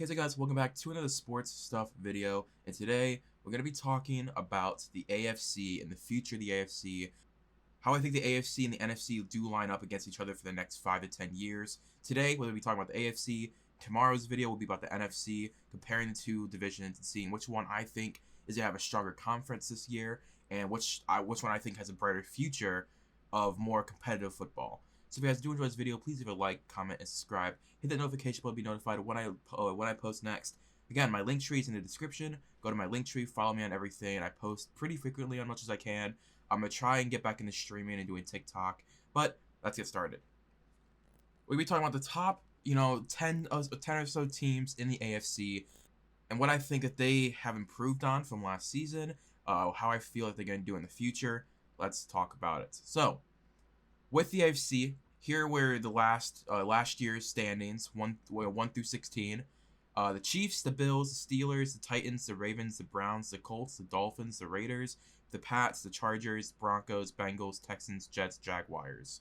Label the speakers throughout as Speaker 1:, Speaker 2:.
Speaker 1: Hey so guys, welcome back to another sports stuff video, and today we're going to be talking about the AFC and the future of the AFC, how I think the AFC and the NFC do line up against each other for the next 5 to 10 years. Today, we'll be talking about the AFC. Tomorrow's video will be about the NFC, comparing the two divisions and seeing which one I think is going to have a stronger conference this year, and which one I think has a brighter future of more competitive football. So if you guys do enjoy this video, please leave a like, comment, and subscribe. Hit that notification bell to be notified when I post next. Again, my link tree is in the description. Go to my link tree, follow me on everything, and I post pretty frequently on much as I can. I'm going to try and get back into streaming and doing TikTok, but let's get started. We'll be talking about the top, 10 or so teams in the AFC, and what I think that they have improved on from last season, how I feel that they're going to do in the future. Let's talk about it. So, with the AFC, here were the last year's standings, 1 through 16. The Chiefs, the Bills, the Steelers, the Titans, the Ravens, the Browns, the Colts, the Dolphins, the Raiders, the Pats, the Chargers, Broncos, Bengals, Texans, Jets, Jaguars.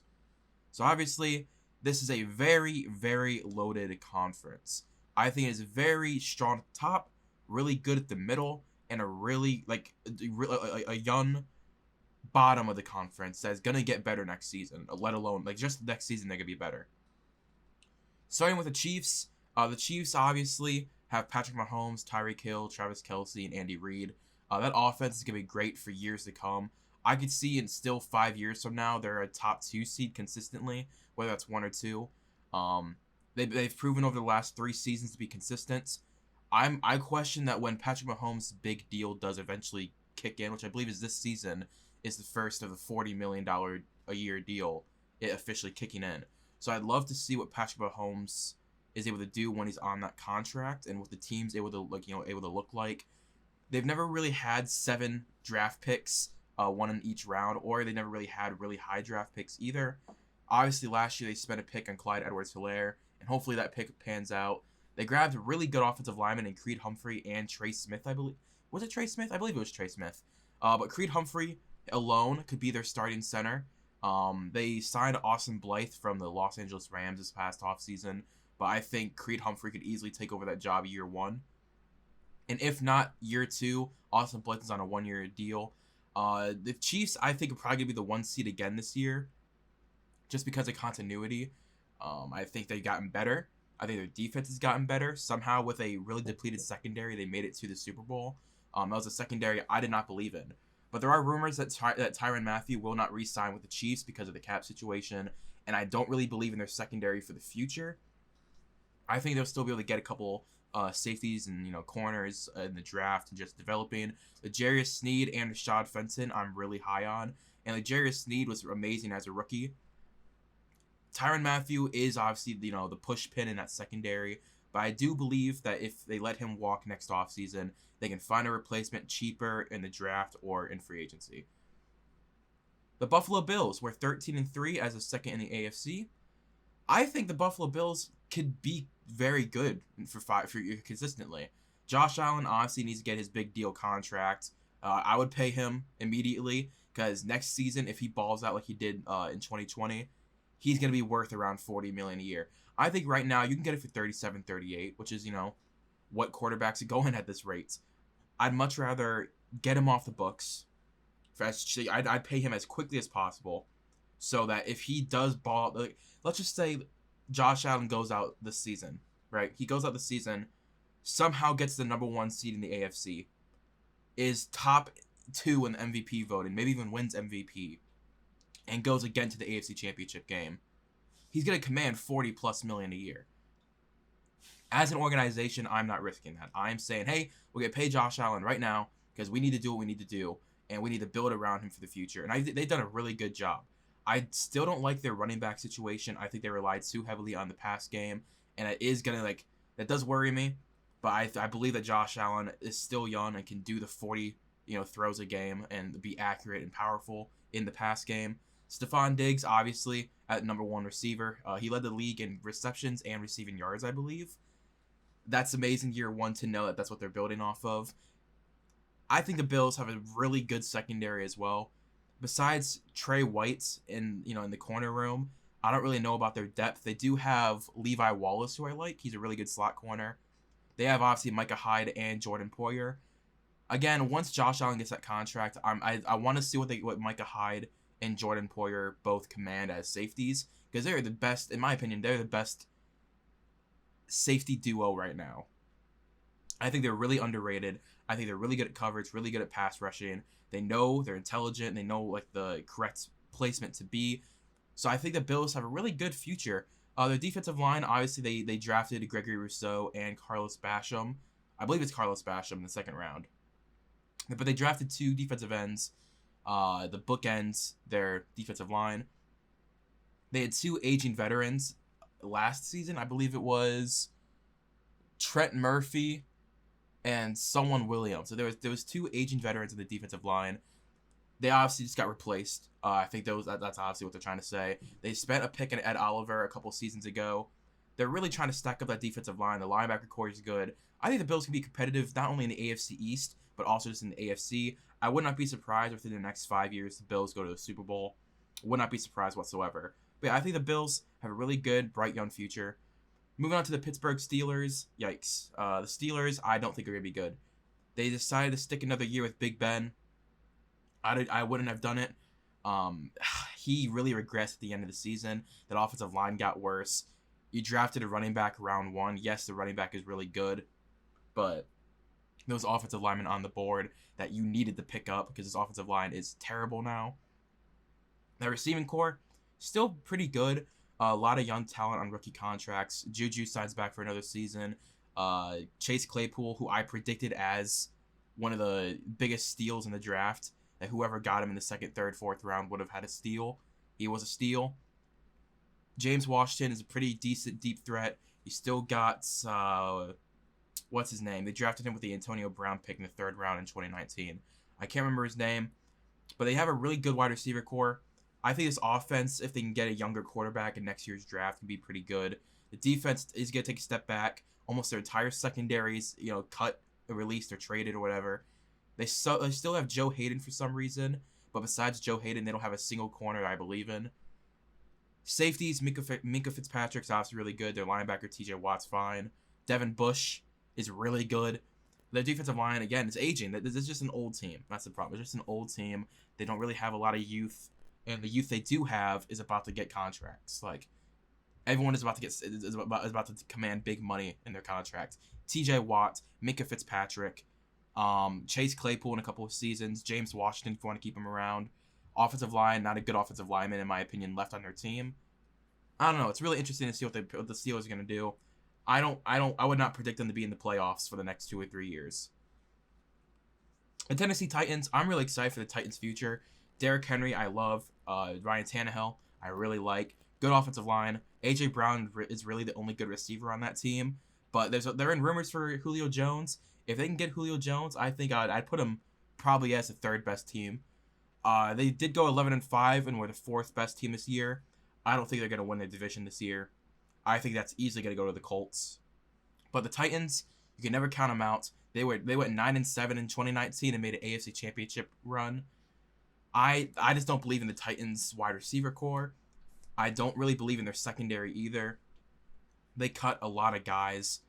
Speaker 1: So obviously, this is a very, very loaded conference. I think it's very strong at the top, really good at the middle, and a really, a young bottom of the conference that's going to get better next season, let alone, just next season they're going to be better. Starting with the Chiefs obviously have Patrick Mahomes, Tyreek Hill, Travis Kelce, and Andy Reid. That offense is going to be great for years to come. I could see in still 5 years from now, they're a top 2 seed consistently, whether that's 1 or 2. They've proven over the last 3 seasons to be consistent. I question that when Patrick Mahomes' big deal does eventually kick in, which I believe is this season, is the first of the $40 million a year deal, it officially kicking in. So I'd love to see what Patrick Mahomes is able to do when he's on that contract, and what the team's able to look like. They've never really had 7 draft picks, 1 in each round, or they never really had really high draft picks either. Obviously, last year they spent a pick on Clyde Edwards-Helaire, and hopefully that pick pans out. They grabbed a really good offensive lineman in Creed Humphrey and Trey Smith, I believe. Was it Trey Smith? I believe it was Trey Smith. But Creed Humphrey alone could be their starting center. They signed Austin Blythe from the Los Angeles Rams this past offseason, but I think Creed Humphrey could easily take over that job year 1. And if not year 2, Austin Blythe is on a 1-year deal. The Chiefs, I think, are probably going to be the 1 seed again this year, just because of continuity. I think they've gotten better. I think their defense has gotten better. Somehow, with a really depleted secondary, they made it to the Super Bowl. That was a secondary I did not believe in. But there are rumors that Tyrann Mathieu will not re-sign with the Chiefs because of the cap situation, and I don't really believe in their secondary for the future. I think they'll still be able to get a couple safeties and corners in the draft and just developing. L'Jarius Sneed and Rashad Fenton I'm really high on, and L'Jarius Sneed was amazing as a rookie. Tyrann Mathieu is obviously the push pin in that secondary, but I do believe that if they let him walk next offseason, they can find a replacement cheaper in the draft or in free agency. The Buffalo Bills were 13-3 as a second in the AFC. I think the Buffalo Bills could be very good for consistently. Josh Allen honestly needs to get his big deal contract. I would pay him immediately, because next season, if he balls out like he did in 2020, he's going to be worth around $40 million a year. I think right now you can get it for 37, 38, which is, what quarterbacks are going at this rate. I'd much rather get him off the books. I'd pay him as quickly as possible, so that if he does ball, let's just say Josh Allen goes out this season, right? He goes out this season, somehow gets the number 1 seed in the AFC, is top 2 in the MVP voting, maybe even wins MVP, and goes again to the AFC Championship game. He's going to command $40+ million a year. As an organization, I'm not risking that. I'm saying, hey, we're going to pay Josh Allen right now because we need to do what we need to do, and we need to build around him for the future. And they've done a really good job. I still don't like their running back situation. I think they relied too heavily on the pass game, and it is going to, that does worry me. But I believe that Josh Allen is still young and can do the 40, throws a game and be accurate and powerful in the pass game. Stephon Diggs, obviously, at number 1 receiver. He led the league in receptions and receiving yards, I believe. That's amazing year 1 to know that that's what they're building off of. I think the Bills have a really good secondary as well. Besides Trey White in the corner room, I don't really know about their depth. They do have Levi Wallace, who I like. He's a really good slot corner. They have obviously Micah Hyde and Jordan Poyer. Again, once Josh Allen gets that contract, I want to see what Micah Hyde and Jordan Poyer both command as safeties, because they're the best, in my opinion, they're the best safety duo right now. I think they're really underrated. I think they're really good at coverage, really good at pass rushing. They're intelligent, they know like the correct placement to be. So I think the Bills have a really good future. Their defensive line, obviously they drafted Gregory Rousseau and Carlos Basham. I believe it's Carlos Basham in the second round. But they drafted 2 defensive ends, the bookends their defensive line. They had 2 aging veterans last season. I believe it was Trent Murphy and someone Williams. So there was 2 aging veterans in the defensive line. They obviously just got replaced. I think that's obviously what they're trying to say. They spent a pick in Ed Oliver a couple seasons ago. They're really trying to stack up that defensive line. The linebacker core is good. I think the Bills can be competitive not only in the AFC East, but also just in the AFC. I would not be surprised within the next 5 years the Bills go to the Super Bowl. Would not be surprised whatsoever. But yeah, I think the Bills have a really good, bright, young future. Moving on to the Pittsburgh Steelers. Yikes. The Steelers, I don't think are going to be good. They decided to stick another year with Big Ben. I wouldn't have done it. He really regressed at the end of the season. That offensive line got worse. You drafted a running back round 1. Yes, the running back is really good, but those offensive linemen on the board that you needed to pick up because this offensive line is terrible now. The receiving core, still pretty good. A lot of young talent on rookie contracts. Juju signs back for another season. Chase Claypool, who I predicted as one of the biggest steals in the draft, that whoever got him in the 2nd, 3rd, 4th round would have had a steal. He was a steal. James Washington is a pretty decent deep threat. You still got, what's his name? They drafted him with the Antonio Brown pick in the 3rd round in 2019. I can't remember his name, but they have a really good wide receiver core. I think this offense, if they can get a younger quarterback in next year's draft, can be pretty good. The defense is going to take a step back. Almost their entire secondaries, cut, released, or traded or whatever. They still have Joe Hayden for some reason, but besides Joe Hayden, they don't have a single corner I believe in. Safeties, Minkah Fitzpatrick's obviously really good. Their linebacker, TJ Watt's fine. Devin Bush is really good. Their defensive line, again, is aging. This is just an old team. That's the problem. It's just an old team. They don't really have a lot of youth, and the youth they do have is about to get contracts. Like, everyone is about to command big money in their contracts. TJ Watt, Minkah Fitzpatrick, Chase Claypool in a couple of seasons, James Washington if you want to keep him around. Offensive line, not a good offensive lineman in my opinion left on their team. I don't know. It's really interesting to see what the Steelers are going to do. I would not predict them to be in the playoffs for the next 2 or 3 years. The Tennessee Titans, I'm really excited for the Titans' future. Derrick Henry, I love. Ryan Tannehill, I really like. Good offensive line. A.J. Brown is really the only good receiver on that team. But they're in rumors for Julio Jones. If they can get Julio Jones, I think I'd put him probably as the 3rd best team. They did go 11-5 and were the 4th best team this year. I don't think they're going to win the division this year. I think that's easily going to go to the Colts. But the Titans, you can never count them out. They went 9-7 in 2019 and made an AFC Championship run. I just don't believe in the Titans' wide receiver core. I don't really believe in their secondary either. They cut a lot of guys,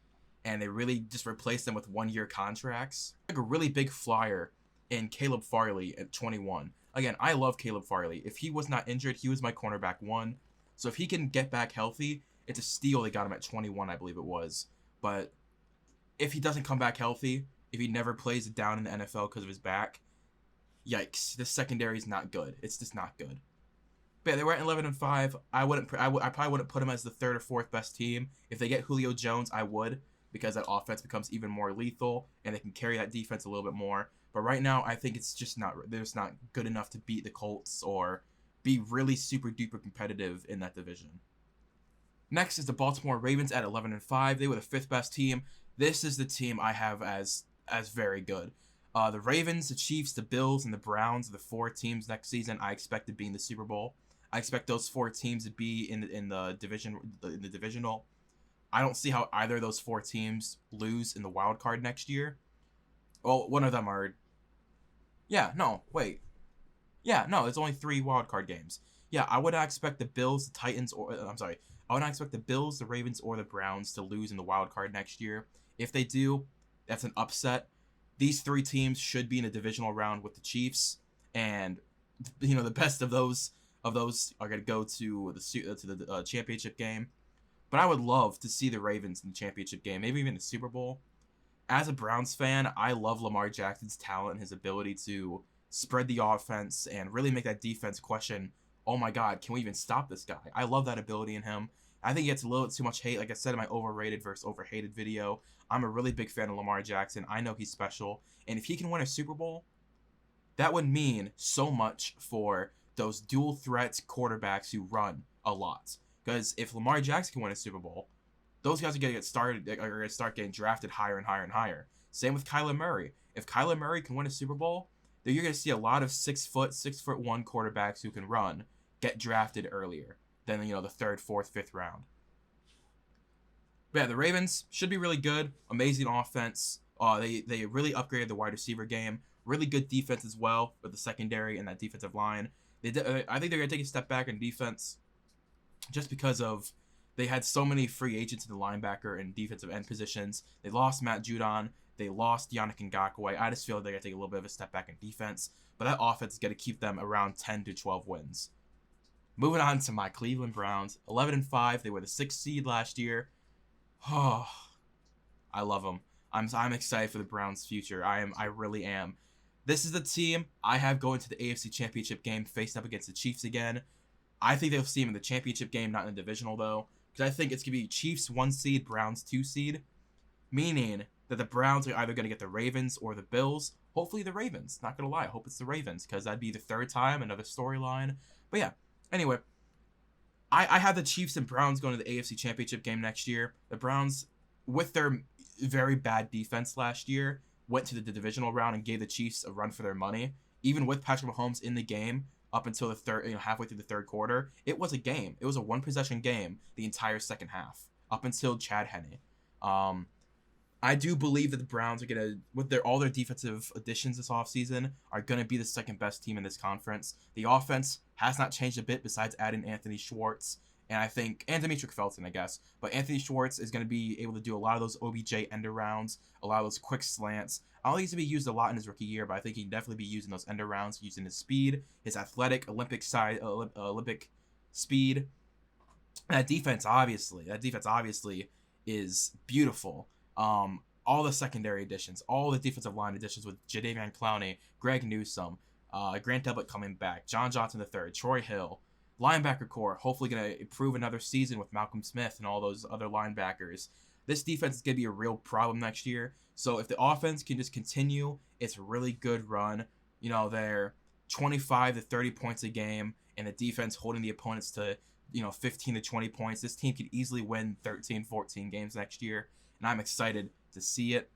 Speaker 1: and they really just replaced them with 1-year contracts. Like a really big flyer in Caleb Farley at 21. Again, I love Caleb Farley. If he was not injured, he was my cornerback 1. So if he can get back healthy, it's a steal they got him at 21, I believe it was. But if he doesn't come back healthy, if he never plays it down in the NFL because of his back, yikes, this secondary is not good. It's just not good. But yeah, they were at 11-5. I probably wouldn't put them as the 3rd or 4th best team. If they get Julio Jones, I would, because that offense becomes even more lethal and they can carry that defense a little bit more. But right now, I think it's just not good enough to beat the Colts or be really super duper competitive in that division. Next is the Baltimore Ravens at 11-5. They were the 5th best team. This is the team I have as very good. The Ravens, the Chiefs, the Bills, and the Browns are the 4 teams next season I expect to be in the Super Bowl. I expect those 4 teams to be in the divisional. I don't see how either of those 4 teams lose in the wild card next year. Well, one of them are. Yeah, no, wait. Yeah, no, it's only 3 wild card games. Yeah, I would not expect the Bills, the Titans, I would not expect the Bills, the Ravens, or the Browns to lose in the wild card next year. If they do, that's an upset. These three teams should be in a divisional round with the Chiefs, and the best of those are going to go to the championship game. But I would love to see the Ravens in the championship game, maybe even the Super Bowl. As a Browns fan, I love Lamar Jackson's talent and his ability to spread the offense and really make that defense question, oh my God, can we even stop this guy? I love that ability in him. I think he gets a little too much hate. Like I said in my overrated versus overhated video, I'm a really big fan of Lamar Jackson. I know he's special. And if he can win a Super Bowl, that would mean so much for those dual threat quarterbacks who run a lot. Because if Lamar Jackson can win a Super Bowl, those guys are going to start getting drafted higher and higher and higher. Same with Kyler Murray. If Kyler Murray can win a Super Bowl, then you're going to see a lot of 6'1" quarterbacks who can run get drafted earlier than the 3rd, 4th, 5th round. But yeah, the Ravens should be really good. Amazing offense. They really upgraded the wide receiver game. Really good defense as well with the secondary and that defensive line. I think they're going to take a step back in defense just because of they had so many free agents in the linebacker and defensive end positions. They lost Matt Judon. They lost Yannick Ngakoue. I just feel like they're going to take a little bit of a step back in defense. But that offense is going to keep them around 10 to 12 wins. Moving on to my Cleveland Browns. 11-5. They were the 6th seed last year. Oh, I love them. I'm excited for the Browns' future. I really am. This is the team I have going to the AFC Championship game, facing up against the Chiefs again. I think they'll see him in the championship game, not in the divisional, though. Because I think it's going to be Chiefs 1 seed, Browns 2 seed. Meaning that the Browns are either going to get the Ravens or the Bills. Hopefully the Ravens. Not going to lie. I hope it's the Ravens. Because that'd be the 3rd time, another storyline. But yeah. Anyway. I have the Chiefs and Browns going to the AFC Championship game next year. The Browns, with their very bad defense last year, went to the divisional round and gave the Chiefs a run for their money. Even with Patrick Mahomes in the game, up until the third, halfway through the 3rd quarter, it was a game. It was a 1-possession game the entire 2nd half, up until Chad Henne. I do believe that the Browns are gonna, with all their defensive additions this offseason, are gonna be the 2nd best team in this conference. The offense has not changed a bit besides adding Anthony Schwartz and Demetric Felton, I guess. But Anthony Schwartz is gonna be able to do a lot of those OBJ end arounds, a lot of those quick slants. I don't think he's gonna be used a lot in his rookie year, but I think he can definitely be using those end arounds, using his speed, his athletic Olympic speed. And that defense obviously is beautiful. All the secondary additions, all the defensive line additions with Jadeveon Clowney, Greg Newsome, Grant Delpit coming back, John Johnson III, Troy Hill, linebacker core, hopefully going to improve another season with Malcolm Smith and all those other linebackers. This defense is going to be a real problem next year. So if the offense can just continue its really good run, they're 25 to 30 points a game, and the defense holding the opponents to, 15 to 20 points, this team could easily win 13, 14 games next year. And I'm excited to see it.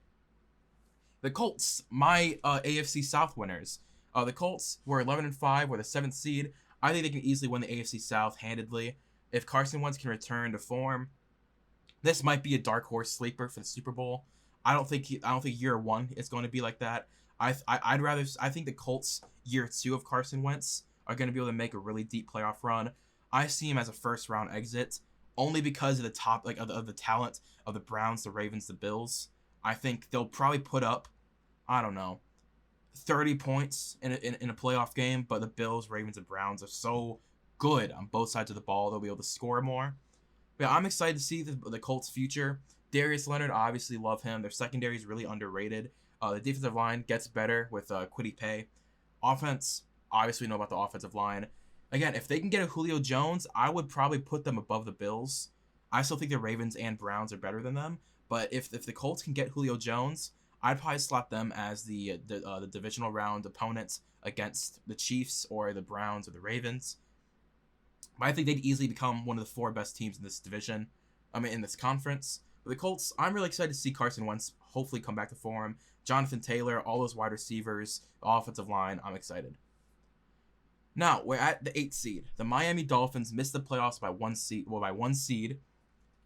Speaker 1: The Colts, my AFC South winners. The Colts were 11-5, were the 7th seed. I think they can easily win the AFC South handedly. If Carson Wentz can return to form, this might be a dark horse sleeper for the Super Bowl. I don't think year 1 is going to be like that. I think the Colts year 2 of Carson Wentz are going to be able to make a really deep playoff run. I see him as a 1st round exit. Only because of the top, of the talent of the Browns, the Ravens, the Bills. I think they'll probably put up, 30 points in a playoff game. But the Bills, Ravens, and Browns are so good on both sides of the ball. They'll be able to score more. But yeah, I'm excited to see the Colts' future. Darius Leonard, obviously love him. Their secondary is really underrated. The defensive line gets better with Kwity Paye. Offense, obviously know about the offensive line. Again, if they can get a Julio Jones, I would probably put them above the Bills. I still think the Ravens and Browns are better than them. But if the Colts can get Julio Jones, I'd probably slot them as the divisional round opponents against the Chiefs or the Browns or the Ravens. But I think they'd easily become one of the 4 best teams in this division. In this conference. But the Colts, I'm really excited to see Carson Wentz hopefully come back to form. Jonathan Taylor, all those wide receivers, the offensive line, I'm excited. Now, we're at the 8th seed. The Miami Dolphins missed the playoffs by 1 seed. Well, by 1 seed.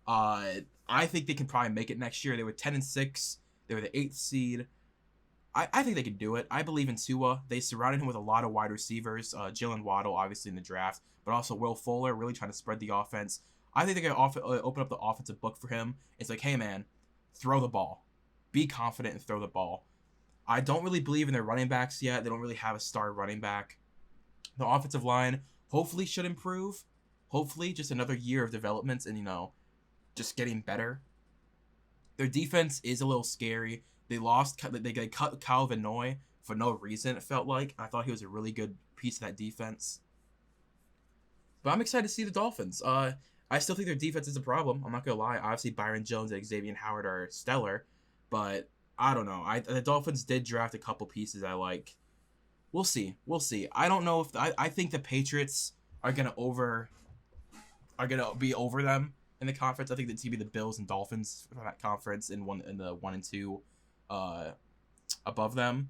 Speaker 1: I think they can probably make it next year. They were 10-6. They were the 8th seed. I think they can do it. I believe in Tua. They surrounded him with a lot of wide receivers. Jalen Waddle, obviously, in the draft. But also Will Fuller, really trying to spread the offense. I think they're going to open up the offensive book for him. It's like, hey, man, throw the ball. Be confident and throw the ball. I don't really believe in their running backs yet. They don't really have a star running back. The offensive line hopefully should improve. Hopefully just another year of developments and, just getting better. Their defense is a little scary. They cut Kyle Van Noy for no reason, it felt like. I thought he was a really good piece of that defense. But I'm excited to see the Dolphins. I still think their defense is a problem. I'm not going to lie. Obviously, Byron Jones and Xavier Howard are stellar. But I don't know. The Dolphins did draft a couple pieces I like. We'll see. I don't know if I think the Patriots are gonna be over them in the conference. I think it's gonna be the Bills and Dolphins for that conference in the 1 and 2 above them.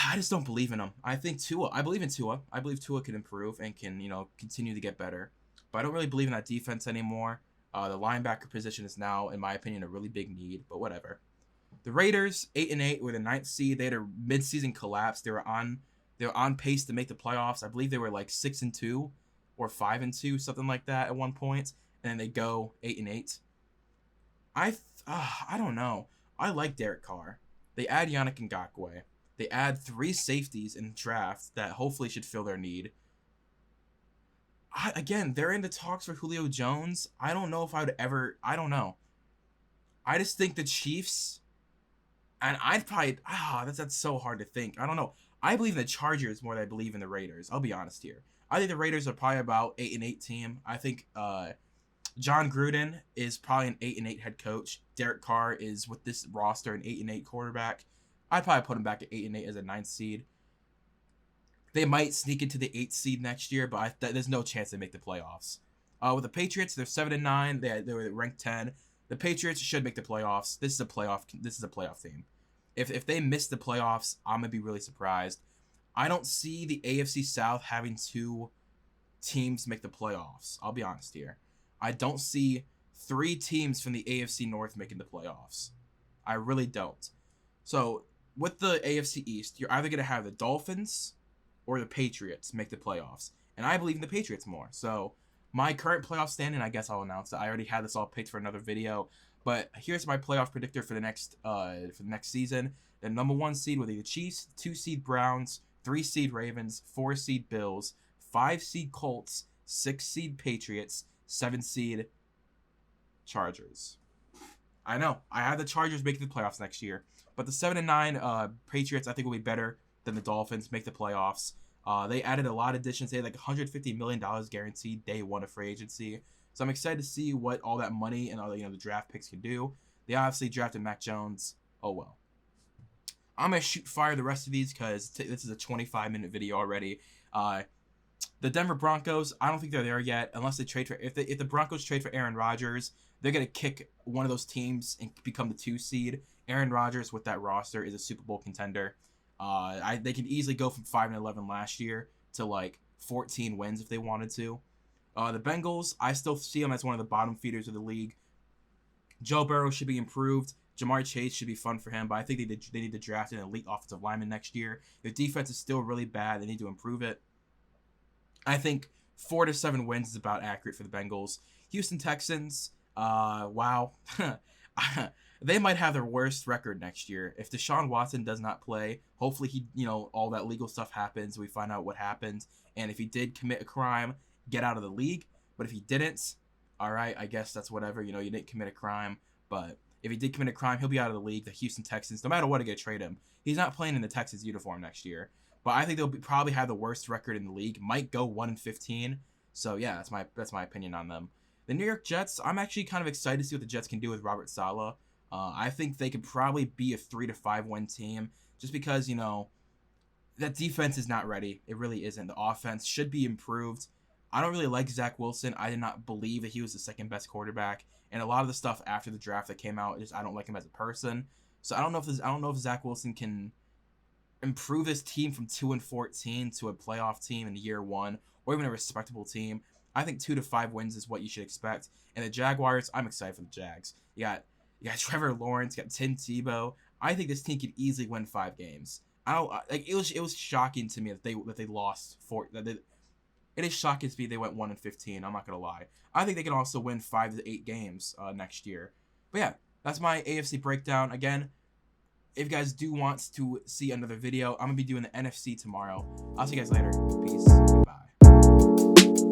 Speaker 1: I just don't believe in them. I believe in Tua. I believe Tua can improve and can continue to get better. But I don't really believe in that defense anymore. The linebacker position is now, in my opinion, a really big need. But whatever. The Raiders, 8-8, were the 9th seed. They had a midseason collapse. They were on pace to make the playoffs. I believe they were like 6-2 or 5-2, something like that at one point. And then they go 8-8. I don't know. I like Derek Carr. They add Yannick Ngakoue. They add 3 safeties in the draft that hopefully should fill their need. Again, they're in the talks for Julio Jones. I don't know if I would ever. I don't know. I just think the Chiefs. And I'd probably, that's so hard to think. I don't know. I believe in the Chargers more than I believe in the Raiders. I'll be honest here. I think the Raiders are probably about 8-8 team. I think John Gruden is probably an 8-8 head coach. Derek Carr is, with this roster, an 8-8 quarterback. I'd probably put him back at 8-8 as a 9th seed. They might sneak into the 8th seed next year, but there's no chance they make the playoffs. With the Patriots, they're 7-9. They were ranked 10. The Patriots should make the playoffs. This is a playoff team. If they miss the playoffs, I'm going to be really surprised. I don't see the AFC South having 2 teams make the playoffs. I'll be honest here. I don't see 3 teams from the AFC North making the playoffs. I really don't. So, with the AFC East, you're either going to have the Dolphins or the Patriots make the playoffs. And I believe in the Patriots more. So, my current playoff standing, I guess I'll announce it. I already had this all picked for another video. But here's my playoff predictor for the next season. The number 1 seed will be the Chiefs, 2 seed Browns, 3 seed Ravens, 4 seed Bills, 5 seed Colts, 6 seed Patriots, 7 seed Chargers. I know. I have the Chargers making the playoffs next year. But the 7-9 Patriots, I think, will be better than the Dolphins, make the playoffs. They added a lot of additions. They had like $150 million guaranteed day 1 of free agency. So I'm excited to see what all that money and all the draft picks can do. They obviously drafted Mac Jones. Oh well. I'm gonna shoot fire the rest of these because this is a 25-minute video already. The Denver Broncos, I don't think they're there yet unless they trade for. If the Broncos trade for Aaron Rodgers, they're gonna kick one of those teams and become the 2 seed. Aaron Rodgers with that roster is a Super Bowl contender. They can easily go from 5-11 last year to like 14 wins if they wanted to. The Bengals, I still see them as one of the bottom feeders of the league. Joe Burrow should be improved. Jamar Chase should be fun for him, but I think they need to draft an elite offensive lineman next year. Their defense is still really bad. They need to improve it. I think 4 to 7 wins is about accurate for the Bengals. Houston Texans, wow. They might have their worst record next year. If Deshaun Watson does not play, hopefully all that legal stuff happens. We find out what happened. And if he did commit a crime, get out of the league. But if he didn't, all right, I guess that's whatever. You didn't commit a crime. But if he did commit a crime, he'll be out of the league. The Houston Texans, no matter what, are going to trade him. He's not playing in the Texans uniform next year. But I think they'll probably have the worst record in the league. Might go 1-15. So yeah, that's my opinion on them. The New York Jets, I'm actually kind of excited to see what the Jets can do with Robert Saleh. I think they could probably be a 3 to 5 win team just because, that defense is not ready. It really isn't. The offense should be improved. I don't really like Zach Wilson. I did not believe that he was the second best quarterback. And a lot of the stuff after the draft that came out, I don't like him as a person. So I don't know if Zach Wilson can improve his team from 2-14 to a playoff team in year 1 or even a respectable team. I think 2 to 5 wins is what you should expect. And the Jaguars, I'm excited for the Jags. You got Trevor Lawrence, you got Tim Tebow. I think this team could easily win 5 games. It was shocking to me that they lost 4. It is shocking to me they went 1-15. I'm not gonna lie. I think they can also win 5 to 8 games next year. But yeah, that's my AFC breakdown. Again, if you guys do want to see another video, I'm going to be doing the NFC tomorrow. I'll see you guys later. Peace. Goodbye.